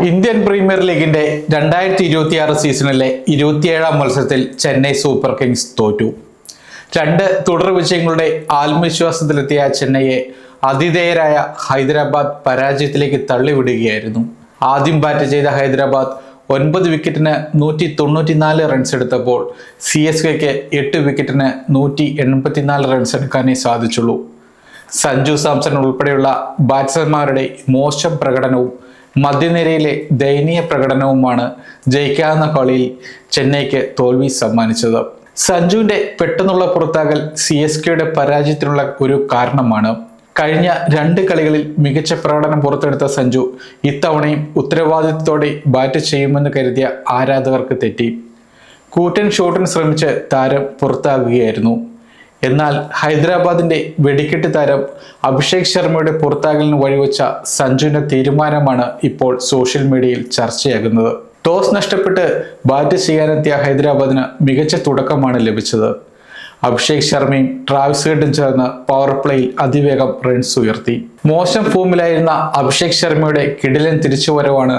Indian premier ലീഗിന്റെ 2026 സീസണിലെ 27ാം മത്സരത്തിൽ ചെന്നൈ സൂപ്പർ കിങ്സ് തോറ്റു. 2 തുടർ വിജയങ്ങളുടെ ആത്മവിശ്വാസത്തിലെത്തിയ ചെന്നൈയെ ആതിഥേയരായ ഹൈദരാബാദ് പരാജയത്തിലേക്ക് തള്ളിവിടുകയായിരുന്നു. ആദ്യം ബാറ്റ് ചെയ്ത ഹൈദരാബാദ് 9 വിക്കറ്റിന് 194 റൺസ് എടുത്തപ്പോൾ CSKയ്ക്ക് 8 വിക്കറ്റിന് 184 റൺസ് എടുക്കാനേ സാധിച്ചുള്ളൂ. സഞ്ജു സാംസൺ ഉൾപ്പെടെയുള്ള ബാറ്റ്സ്മാൻമാരുടെ മോശം പ്രകടനവും മധ്യനിരയിലെ ദയനീയ പ്രകടനവുമാണ് ജയിക്കാവുന്ന കളിയിൽ ചെന്നൈക്ക് തോൽവി സമ്മാനിച്ചത്. സഞ്ജുവിന്റെ പെട്ടെന്നുള്ള പുറത്താകൽ CSKയുടെ പരാജയത്തിനുള്ള ഒരു കാരണമാണ്. കഴിഞ്ഞ 2 കളികളിൽ മികച്ച പ്രകടനം പുറത്തെടുത്ത സഞ്ജു ഇത്തവണയും ഉത്തരവാദിത്വത്തോടെ ബാറ്റ് ചെയ്യുമെന്ന് കരുതിയ ആരാധകർക്ക് തെറ്റി. കൂറ്റൻ ഷോട്ടിന് ശ്രമിച്ച് താരം പുറത്താകുകയായിരുന്നു. എന്നാൽ ഹൈദരാബാദിന്റെ വെടിക്കെട്ട് താരം അഭിഷേക് ശർമ്മയുടെ പുറത്താകലിന് വഴിവെച്ച സഞ്ജുവിന്റെ തീരുമാനമാണ് ഇപ്പോൾ സോഷ്യൽ മീഡിയയിൽ ചർച്ചയാകുന്നത്. ടോസ് നഷ്ടപ്പെട്ട് ബാറ്റ് ചെയ്യാനെത്തിയ ഹൈദരാബാദിന് മികച്ച തുടക്കമാണ് ലഭിച്ചത്. അഭിഷേക് ശർമ്മയും ട്രാവിസ് ഹെഡും ചേർന്ന് പവർ പ്ലേയിൽ അതിവേഗം റൺസ് ഉയർത്തി. മോശം ഫോമിലായിരുന്ന അഭിഷേക് ശർമ്മയുടെ കിടിലൻ തിരിച്ചുവരവാണ്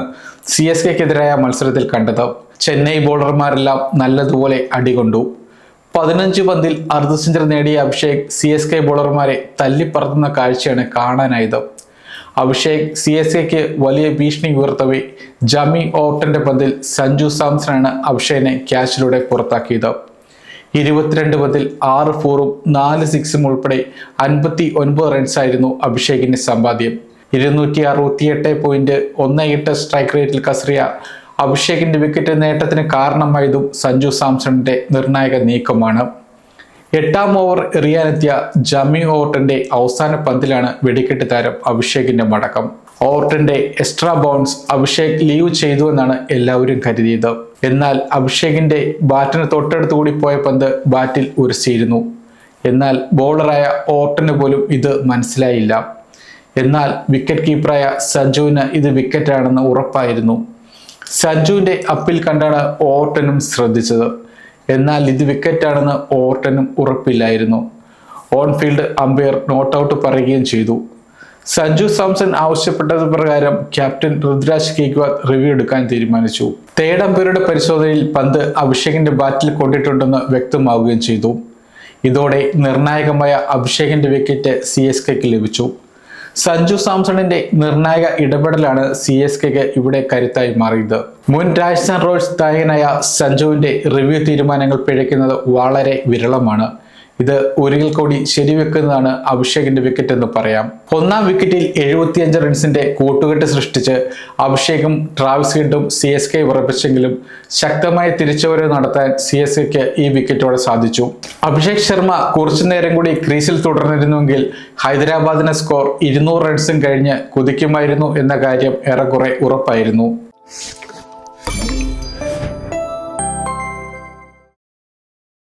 CSKയ്ക്കെതിരായ മത്സരത്തിൽ കണ്ടത്. ചെന്നൈ ബോളർമാരെല്ലാം നല്ലതുപോലെ അടികൊണ്ടു. 15 പന്തിൽ അർദ്ധ സെഞ്ചുറി നേടിയ അഭിഷേക് CSK ബോളർമാരെ തല്ലിപ്പറത്തുന്ന കാഴ്ചയാണ് കാണാനായത്. അഭിഷേക് CSKയ്ക്ക് വലിയ ഭീഷണി ഉയർത്തവേ ജമി ഓർട്ടന്റെ പന്തിൽ സഞ്ജു സാംസണാണ് അഭിഷേകിനെ ക്യാച്ചിലൂടെ പുറത്താക്കിയത്. 22 പന്തിൽ 6 ഫോറും 4 സിക്സും ഉൾപ്പെടെ 59 റൺസായിരുന്നു അഭിഷേകിന്റെ സമ്പാദ്യം. 268.18 സ്ട്രൈക്ക് റേറ്റിൽ കസറിയ അഭിഷേകിന്റെ വിക്കറ്റ് നേട്ടത്തിന് കാരണമായതും സഞ്ജു സാംസണിന്റെ നിർണായക നീക്കമാണ്. 8ാം ഓവർ എറിയാനെത്തിയ ജമി ഓർട്ടന്റെ അവസാന പന്തിലാണ് വെടിക്കെട്ട് താരം അഭിഷേകിന്റെ മടക്കം. ഓർട്ടന്റെ എക്സ്ട്രാ ബൗൺസ് അഭിഷേക് ലീവ് ചെയ്തുവെന്നാണ് എല്ലാവരും കരുതിയത്. എന്നാൽ അഭിഷേകിന്റെ ബാറ്റിന് തൊട്ടടുത്ത് കൂടി പോയ പന്ത് ബാറ്റിൽ ഉരസിയിരുന്നു. എന്നാൽ ബോളറായ ഓർട്ടന് പോലും ഇത് മനസ്സിലായില്ല. എന്നാൽ വിക്കറ്റ് കീപ്പറായ സഞ്ജുവിന് ഇത് വിക്കറ്റാണെന്ന് ഉറപ്പായിരുന്നു. സഞ്ജുവിന്റെ അപ്പിൽ കണ്ടാണ് ഓർട്ടനും ശ്രദ്ധിച്ചത്. എന്നാൽ ഇത് വിക്കറ്റാണെന്ന് ഓർട്ടനും ഉറപ്പില്ലായിരുന്നു. On field umpire not out പറയുകയും ചെയ്തു. സഞ്ജു സാംസൺ ആവശ്യപ്പെട്ടത് പ്രകാരം ക്യാപ്റ്റൻ ഋതുരാജ് ഗെയ്ക്വാദ് റിവ്യൂ എടുക്കാൻ തീരുമാനിച്ചു. തേർഡ് അമ്പയറുടെ പരിശോധനയിൽ പന്ത് അഭിഷേകിന്റെ ബാറ്റിൽ കൊണ്ടിട്ടുണ്ടെന്ന് വ്യക്തമാവുകയും ചെയ്തു. ഇതോടെ നിർണായകമായ അഭിഷേകിന്റെ വിക്കറ്റ് CSKയ്ക്ക് ലഭിച്ചു. സഞ്ജു സാംസണിന്റെ നിർണായക ഇടപെടലാണ് CSKയ്ക്ക് ഇവിടെ കരുത്തായി മാറിയത്. മുൻ രാജസ്ഥാൻ റോയൽസ് നായകനായ സഞ്ജുവിന്റെ റിവ്യൂ തീരുമാനങ്ങൾ പിഴയ്ക്കുന്നത് വളരെ വിരളമാണ്. ഇത് ഒരിക്കൽ കൂടി ശരിവെക്കുന്നതാണ് അഭിഷേകിന്റെ വിക്കറ്റ് എന്ന് പറയാം. 1ാം വിക്കറ്റിൽ 75 റൺസിന്റെ കൂട്ടുകെട്ട് സൃഷ്ടിച്ച് അഭിഷേകും ട്രാവിസ് ഹെഡും CSK ഉറപ്പിച്ചെങ്കിലും ശക്തമായ തിരിച്ചുവരവ് നടത്താൻ CSKയ്ക്ക് ഈ വിക്കറ്റോടെ സാധിച്ചു. അഭിഷേക് ശർമ്മ കുറച്ചു നേരം കൂടി ക്രീസിൽ തുടർന്നിരുന്നുവെങ്കിൽ ഹൈദരാബാദിന്റെ സ്കോർ 200 റൺസും കഴിഞ്ഞ് കുതിക്കുമായിരുന്നു എന്ന കാര്യം ഏറെക്കുറെ ഉറപ്പായിരുന്നു.